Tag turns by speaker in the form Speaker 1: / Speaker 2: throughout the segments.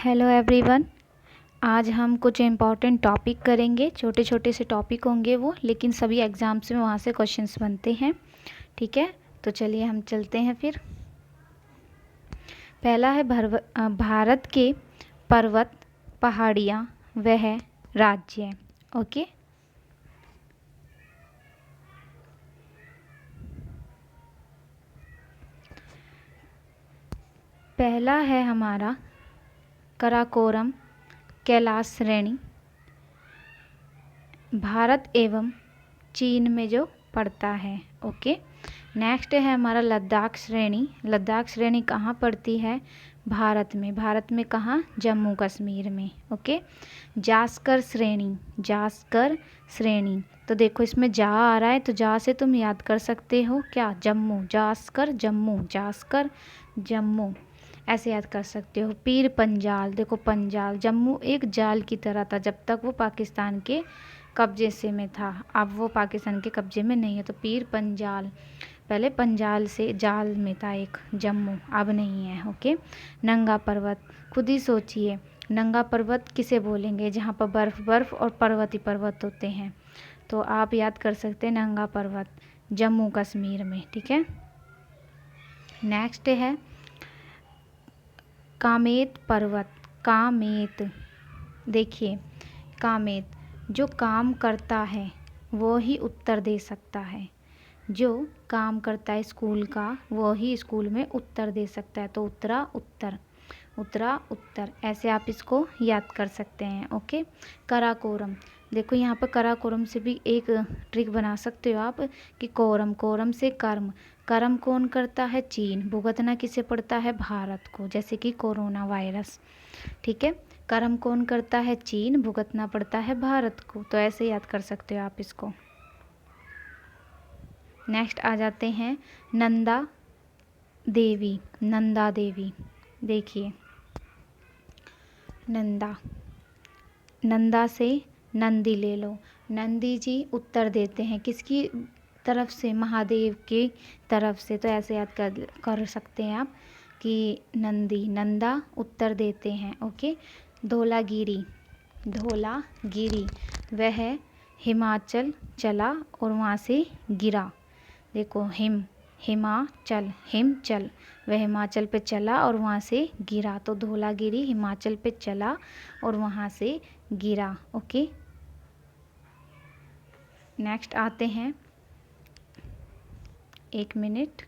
Speaker 1: Hello everyone. आज हम कुछ इम्पॉर्टेंट टॉपिक करेंगे। छोटे छोटे से टॉपिक होंगे वो, लेकिन सभी एग्ज़ाम्स में वहाँ से क्वेश्चंस बनते हैं। ठीक है, तो चलिए हम चलते हैं फिर। पहला है भारत के पर्वत, पहाड़ियाँ वह राज्य। ओके, पहला है हमारा कराकोरम कैलाश श्रेणी, भारत एवं चीन में जो पड़ता है। ओके, नेक्स्ट है हमारा लद्दाख श्रेणी। लद्दाख श्रेणी कहाँ पड़ती है? भारत में। भारत में कहाँ? जम्मू कश्मीर में। ओके, जास्कर श्रेणी। जास्कर श्रेणी, तो देखो इसमें जा आ रहा है, तो जा से तुम याद कर सकते हो क्या? जम्मू। जास्कर जम्मू, जास्कर जम्मू, ऐसे याद कर सकते हो। पीर पंजाल, देखो पंजाल, जम्मू एक जाल की तरह था जब तक वो पाकिस्तान के कब्जे से में था, अब वो पाकिस्तान के कब्जे में नहीं है। तो पीर पंजाल, पहले पंजाल से जाल में था एक जम्मू, अब नहीं है। ओके, नंगा पर्वत, खुद ही सोचिए नंगा पर्वत किसे बोलेंगे? जहाँ पर बर्फ़ बर्फ़ और पर्वत ही पर्वत होते हैं। तो आप याद कर सकते हैं नंगा पर्वत, जम्मू कश्मीर में। ठीक है, नेक्स्ट है कामेत पर्वत। कामेत, देखिए कामेत, जो काम करता है वो ही उत्तर दे सकता है। जो काम करता है स्कूल का वो ही स्कूल में उत्तर दे सकता है। तो उत्तरा उत्तर, उत्तरा उत्तर, ऐसे आप इसको याद कर सकते हैं। ओके, कराकोरम, देखो यहाँ पर कराकोरम से भी एक ट्रिक बना सकते हो आप कि कोरम, कोरम से कर्म, कर्म कौन करता है? चीन। भुगतना किसे पड़ता है? भारत को, जैसे कि कोरोना वायरस। ठीक है, कर्म कौन करता है? चीन। भुगतना पड़ता है भारत को, तो ऐसे याद कर सकते हो आप इसको। नेक्स्ट आ जाते हैं नंदा देवी। नंदा देवी, देखिए नंदा, नंदा से नंदी ले लो। नंदी जी उत्तर देते हैं किसकी तरफ से? महादेव की तरफ से। तो ऐसे याद कर सकते हैं आप कि नंदी, नंदा उत्तर देते हैं। ओके, धौलागिरी, धौलागिरी वह हिमाचल चला और वहाँ से गिरा। देखो हिमाचल, हिमचल, वह हिमाचल पे चला और वहाँ से गिरा। तो धौलागिरी हिमाचल पे चला और वहाँ से गिरा। ओके, नेक्स्ट आते हैं, एक मिनट,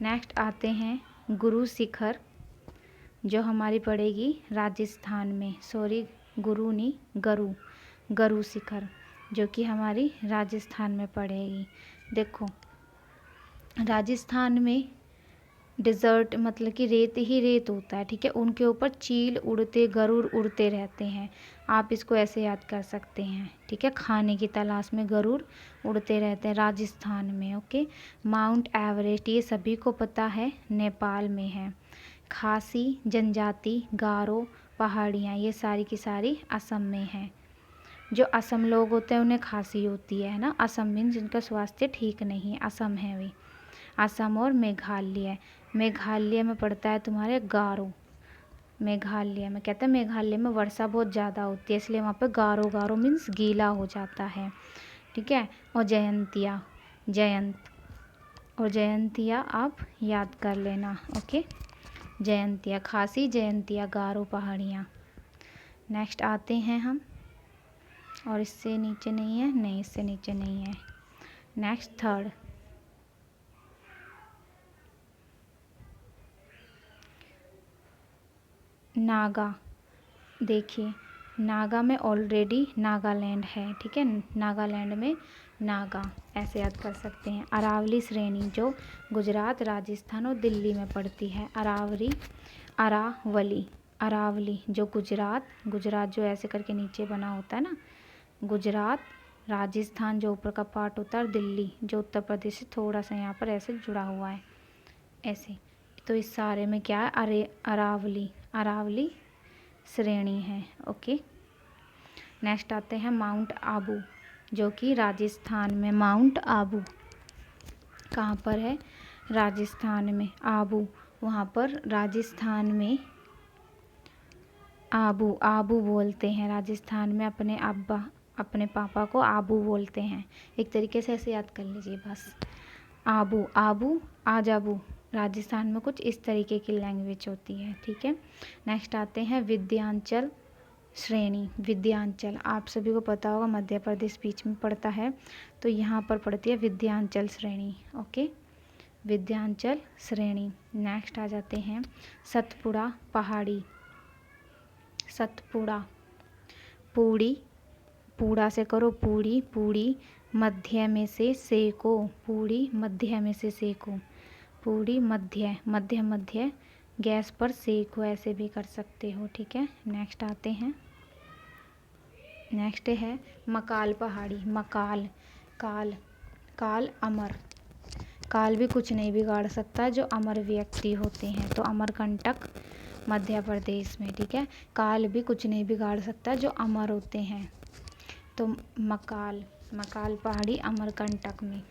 Speaker 1: नेक्स्ट आते हैं गुरु शिखर, जो हमारी पड़ेगी राजस्थान में। सॉरी, गुरु नहीं, गरु, गरु शिखर, जो कि हमारी राजस्थान में पड़ेगी। देखो राजस्थान में डिज़र्ट मतलब कि रेत ही रेत होता है। ठीक है, उनके ऊपर चील उड़ते, गरुड़ उड़ते रहते हैं। आप इसको ऐसे याद कर सकते हैं। ठीक है, खाने की तलाश में गरुड़ उड़ते रहते हैं राजस्थान में। ओके, माउंट एवरेस्ट, ये सभी को पता है, नेपाल में है। खासी जनजाति, गारो पहाड़ियाँ, ये सारी की सारी असम में हैं। जो असम लोग होते हैं उन्हें खांसी होती है ना। असम मीन्स जिनका स्वास्थ्य ठीक नहीं है, असम है वे। असम और मेघालय, मेघालय में पड़ता है तुम्हारे गारो। मेघालय में, कहते हैं मेघालय में वर्षा बहुत ज़्यादा होती है, इसलिए वहाँ पे गारो, गारो मीन्स गीला हो जाता है। ठीक है, और जयंतिया, जयंत, और जयंतिया आप याद कर लेना। ओके, जयंतिया, खासी जयंतिया, गारो पहाड़ियाँ। नेक्स्ट आते हैं हम, और इससे नीचे नहीं है, नहीं इससे नीचे नहीं है। Next third, Naga. देखिए नागा में ऑलरेडी नागालैंड है। ठीक है, नागालैंड में नागा, ऐसे याद कर सकते हैं। अरावली श्रेणी, जो गुजरात, राजस्थान और दिल्ली में पड़ती है। अरावली, अरावली, अरावली जो गुजरात, गुजरात जो ऐसे करके नीचे बना होता है ना, गुजरात, राजस्थान जो ऊपर का पार्ट होता है, और दिल्ली जो उत्तर प्रदेश से थोड़ा सा यहाँ पर ऐसे जुड़ा हुआ है ऐसे। तो इस सारे में क्या है? अरावली, अरावली श्रेणी है। ओके, नेक्स्ट आते हैं माउंट आबू, जो कि राजस्थान में। माउंट आबू कहाँ पर है? राजस्थान में। आबू वहाँ पर राजस्थान में आबू आबू बोलते हैं। राजस्थान में अपने पापा को आबू बोलते हैं। एक तरीके से ऐसे याद कर लीजिए बस। आबू आबू आजाबू, राजस्थान में कुछ इस तरीके की लैंग्वेज होती है। ठीक है, नेक्स्ट आते हैं विंध्याचल श्रेणी। विंध्याचल आप सभी को पता होगा मध्य प्रदेश बीच में पड़ता है, तो यहाँ पर पड़ती है विंध्याचल श्रेणी। ओके, विंध्याचल श्रेणी। नेक्स्ट आ जाते हैं सतपुड़ा पहाड़ी। सतपुड़ा, पूड़ी, पूड़ा से करो पूड़ी, पूड़ी मध्य में से सेको, पूड़ी मध्य में से सेको, पूड़ी मध्य मध्य मध्य गैस पर सेको, ऐसे भी कर सकते हो। ठीक है, नेक्स्ट आते हैं, नेक्स्ट है मकाल पहाड़ी। मकाल, काल, काल अमर, काल भी कुछ नहीं बिगाड़ सकता जो अमर व्यक्ति होते हैं, तो अमरकंटक मध्य प्रदेश में। ठीक है, काल भी कुछ नहीं बिगाड़ सकता जो अमर होते हैं, तो मकाल, मकाल पहाड़ी अमरकंटक में,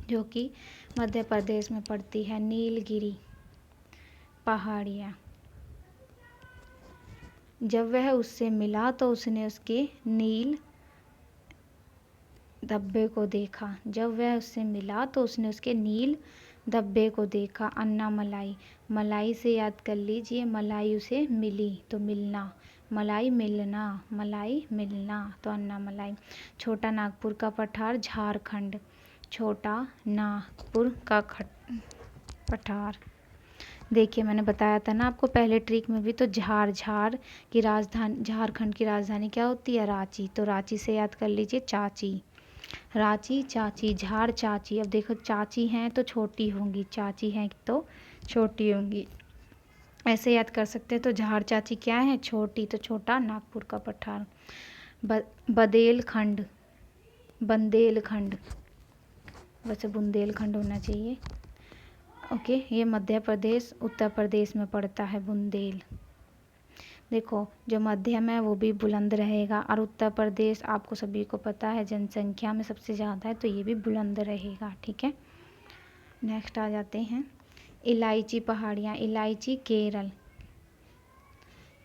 Speaker 1: जो कि मध्य प्रदेश में पड़ती है। नीलगिरी पहाड़ियाँ, जब वह उससे मिला तो उसने उसके नील धब्बे को देखा। जब वह उससे मिला तो उसने उसके नील धब्बे को देखा। अन्नामलाई, मलाई से याद कर लीजिए, मलाई उसे मिली तो मिलना, मलाई मिलना, मलाई मिलना, तो अन्नामलाई। छोटा नागपुर का पठार झारखंड। छोटा नागपुर का पठार, देखिए मैंने बताया था ना आपको पहले ट्रिक में भी, तो झार की राजधानी, झारखंड की राजधानी क्या होती है? रांची, तो रांची से याद कर लीजिए चाची। रांची चाची, झार चाची। अब देखो चाची हैं तो छोटी होंगी, चाची हैं तो छोटी होंगी, ऐसे याद कर सकते हैं। तो झार चाची क्या है? छोटी, तो छोटा नागपुर का पठार। बदेलखंड, बंदेलखंड, वैसे बुंदेलखंड होना चाहिए। ओके, ये मध्य प्रदेश उत्तर प्रदेश में पड़ता है। बुंदेल, देखो जो मध्यम है वो भी बुलंद रहेगा, और उत्तर प्रदेश आपको सभी को पता है जनसंख्या में सबसे ज़्यादा है, तो ये भी बुलंद रहेगा। ठीक है, नेक्स्ट आ जाते हैं इलायची पहाड़ियाँ। इलायची केरल।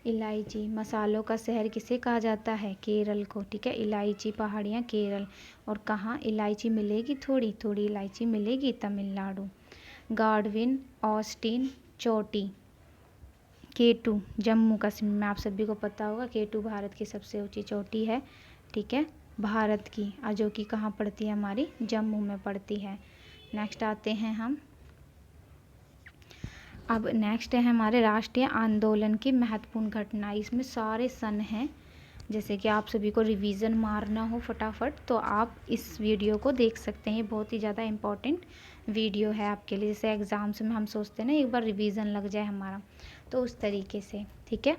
Speaker 1: इलायची मसालों का शहर किसे कहा जाता है? केरल को। ठीक है, इलायची पहाड़ियाँ केरल। और कहाँ इलायची मिलेगी? थोड़ी थोड़ी इलायची मिलेगी, तमिलनाडु। गार्डविन ऑस्टिन चोटी। K2 जम्मू कश्मीर में, आप सभी को पता होगा K2 भारत की सबसे ऊंची चोटी है। ठीक है, भारत की, और जो कि कहाँ पड़ती है? हमारी जम्मू में पड़ती है। नेक्स्ट आते हैं हम, अब नेक्स्ट है हमारे राष्ट्रीय आंदोलन की महत्वपूर्ण घटना। इसमें सारे सन हैं, जैसे कि आप सभी को रिवीजन मारना हो फटाफट तो आप इस वीडियो को देख सकते हैं। बहुत ही ज़्यादा इम्पोर्टेंट वीडियो है आपके लिए। जैसे एग्ज़ाम्स में हम सोचते हैं ना एक बार रिवीजन लग जाए हमारा, तो उस तरीके से। ठीक है,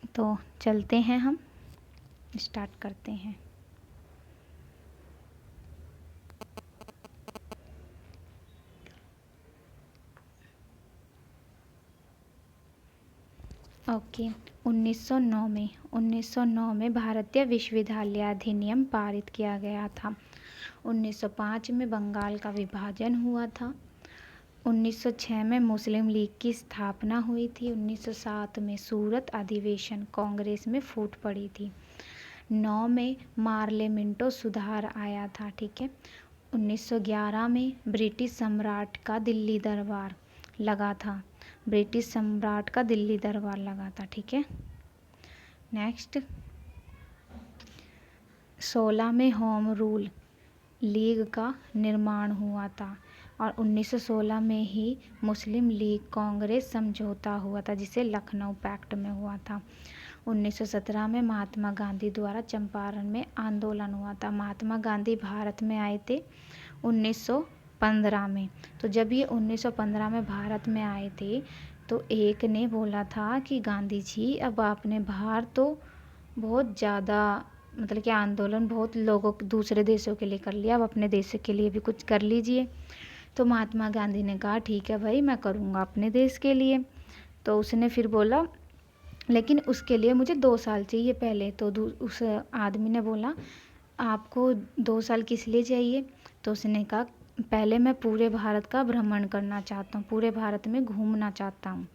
Speaker 1: तो चलते हैं, हम स्टार्ट करते हैं। ओके, 1909 में भारतीय विश्वविद्यालय अधिनियम पारित किया गया था। 1905 में बंगाल का विभाजन हुआ था। 1906 में मुस्लिम लीग की स्थापना हुई थी। 1907 में सूरत अधिवेशन कांग्रेस में फूट पड़ी थी। 9 में पार्लियामेंटो सुधार आया था। ठीक है, 1911 में ब्रिटिश सम्राट का दिल्ली दरबार लगा था। ब्रिटिश सम्राट का दिल्ली दरबार लगा था। ठीक है, नेक्स्ट 16 में होम रूल लीग का निर्माण हुआ था, और 1916 में ही मुस्लिम लीग कांग्रेस समझौता हुआ था, जिसे लखनऊ पैक्ट में हुआ था। 1917 में महात्मा गांधी द्वारा चंपारण में आंदोलन हुआ था। महात्मा गांधी भारत में आए थे 1915 में। तो जब ये 1915 में भारत में आए थे तो एक ने बोला था कि गांधी जी अब आपने बाहर तो बहुत ज़्यादा मतलब कि आंदोलन बहुत लोगों दूसरे देशों के लिए कर लिया, अब अपने देश के लिए भी कुछ कर लीजिए। तो महात्मा गांधी ने कहा ठीक है भाई, मैं करूँगा अपने देश के लिए। तो उसने फिर बोला लेकिन उसके लिए मुझे 2 साल चाहिए पहले। तो उस आदमी ने बोला आपको 2 साल किस लिए चाहिए? तो उसने कहा पहले मैं पूरे भारत का भ्रमण करना चाहता हूँ, पूरे भारत में घूमना चाहता हूँ।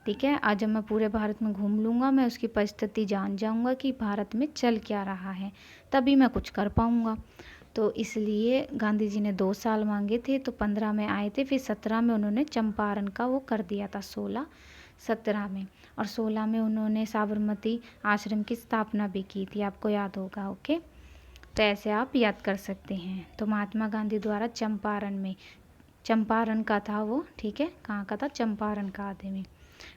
Speaker 1: ठीक है, आज जब मैं पूरे भारत में घूम लूँगा, मैं उसकी परिस्थिति जान जाऊँगा कि भारत में चल क्या रहा है, तभी मैं कुछ कर पाऊँगा। तो इसलिए गांधी जी ने 2 साल मांगे थे, तो 15 में आए थे, फिर 17 में उन्होंने चंपारण का वो कर दिया था, 17 में, और 16 में उन्होंने साबरमती आश्रम की स्थापना भी की थी, आपको याद होगा। ओके, तो ऐसे आप याद कर सकते हैं। तो महात्मा गांधी द्वारा चंपारण का था वो, ठीक है, कहाँ का था, चंपारण का आदमी।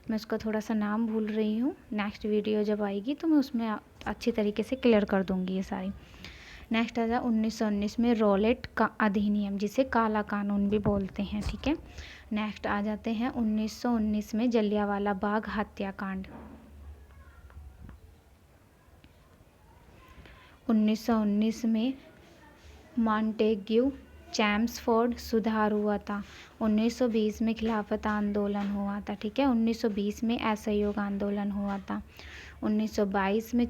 Speaker 1: मैं उसका थोड़ा सा नाम भूल रही हूँ, नेक्स्ट वीडियो जब आएगी तो मैं उसमें अच्छी तरीके से क्लियर कर दूँगी ये सारी। नेक्स्ट आ जाए 1919 में रॉलेट का अधिनियम, जिसे काला कानून भी बोलते हैं। ठीक है, नेक्स्ट आ जाते हैं 1919 में जलियांवाला बाग हत्याकांड। 1919 में मॉन्टेग्यू चैम्सफोर्ड सुधार हुआ था। 1920 में खिलाफत आंदोलन हुआ था। ठीक है, 1920 में असहयोग आंदोलन हुआ था। 1922 में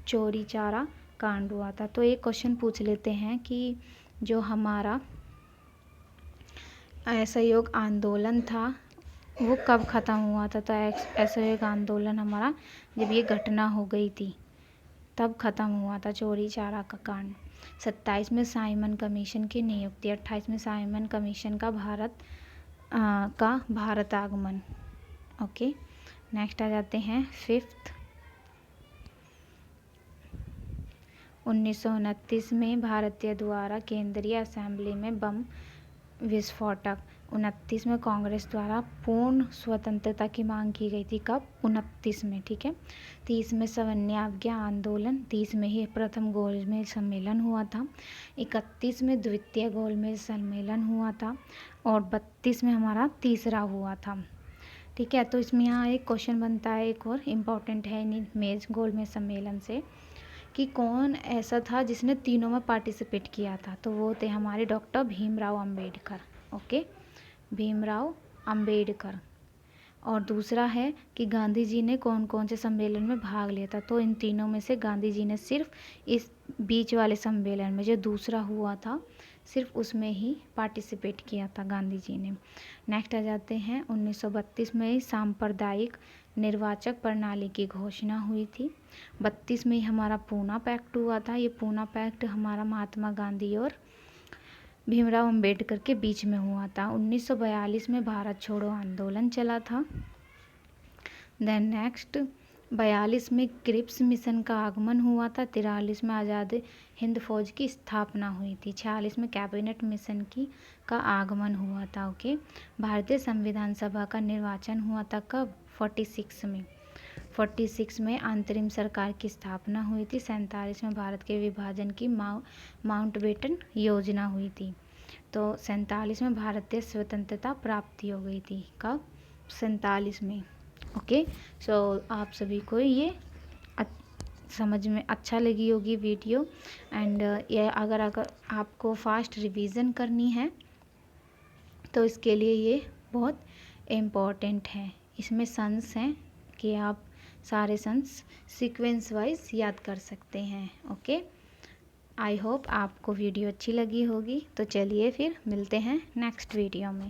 Speaker 1: चोरी चारा कांड हुआ था। तो एक क्वेश्चन पूछ लेते हैं कि जो हमारा असहयोग आंदोलन था वो कब ख़त्म हुआ था। तो असहयोग आंदोलन हमारा जब ये घटना हो गई थी तब ख़त्म हुआ था, चोरी चारा का कांड। 27 में साइमन कमीशन की नियुक्ति। 28 में साइमन कमीशन का भारत आगमन। ओके, नेक्स्ट आ जाते हैं 5th। 1929 में भारतीय द्वारा केंद्रीय असेंबली में बम विस्फोटक। 29 में कांग्रेस द्वारा पूर्ण स्वतंत्रता की मांग की गई थी, कब, 29 में। ठीक है, 30 में सवर्ण आंदोलन, 30 में ही प्रथम गोलमेज सम्मेलन हुआ था, 31 में द्वितीय गोलमेज सम्मेलन हुआ था, और 32 में हमारा तीसरा हुआ था। ठीक है, तो इसमें यहाँ एक क्वेश्चन बनता है, एक और इम्पॉर्टेंट है इन गोलमेज सम्मेलन से, कि कौन ऐसा था जिसने तीनों में पार्टिसिपेट किया था। तो वो थे हमारे डॉक्टर भीमराव अंबेडकर। ओके, भीमराव अंबेडकर। और दूसरा है कि गांधी जी ने कौन कौन से सम्मेलन में भाग लिया था। तो इन तीनों में से गांधी जी ने सिर्फ इस बीच वाले सम्मेलन में, जो दूसरा हुआ था, सिर्फ उसमें ही पार्टिसिपेट किया था गांधी जी ने। नेक्स्ट आ जाते हैं 1932 में सांप्रदायिक निर्वाचक प्रणाली की घोषणा हुई थी। 32 में हमारा पूना पैक्ट हुआ था। ये पूना पैक्ट हमारा महात्मा गांधी और भीमराव अंबेडकर के बीच में हुआ था। 1942 में भारत छोड़ो आंदोलन चला था। देन नेक्स्ट 42 में क्रिप्स मिशन का आगमन हुआ था। 43 में आज़ाद हिंद फौज की स्थापना हुई थी। 46 में कैबिनेट मिशन का आगमन हुआ था। ओके, भारतीय संविधान सभा का निर्वाचन हुआ था, कब, 46 में। 46 में अंतरिम सरकार की स्थापना हुई थी। 47 में भारत के विभाजन की माउंटबेटन योजना हुई थी। तो 47 में भारतीय स्वतंत्रता प्राप्ति हो गई थी, कब, 47 में। ओके, सो आप सभी को ये समझ में अच्छा लगी होगी वीडियो। एंड ये अगर आपको फास्ट रिवीजन करनी है तो इसके लिए ये बहुत इम्पॉर्टेंट है। इसमें सन्स हैं कि आप सारे सन्स सीक्वेंस वाइज याद कर सकते हैं। ओके, आई होप आपको वीडियो अच्छी लगी होगी। तो चलिए फिर मिलते हैं नेक्स्ट वीडियो में।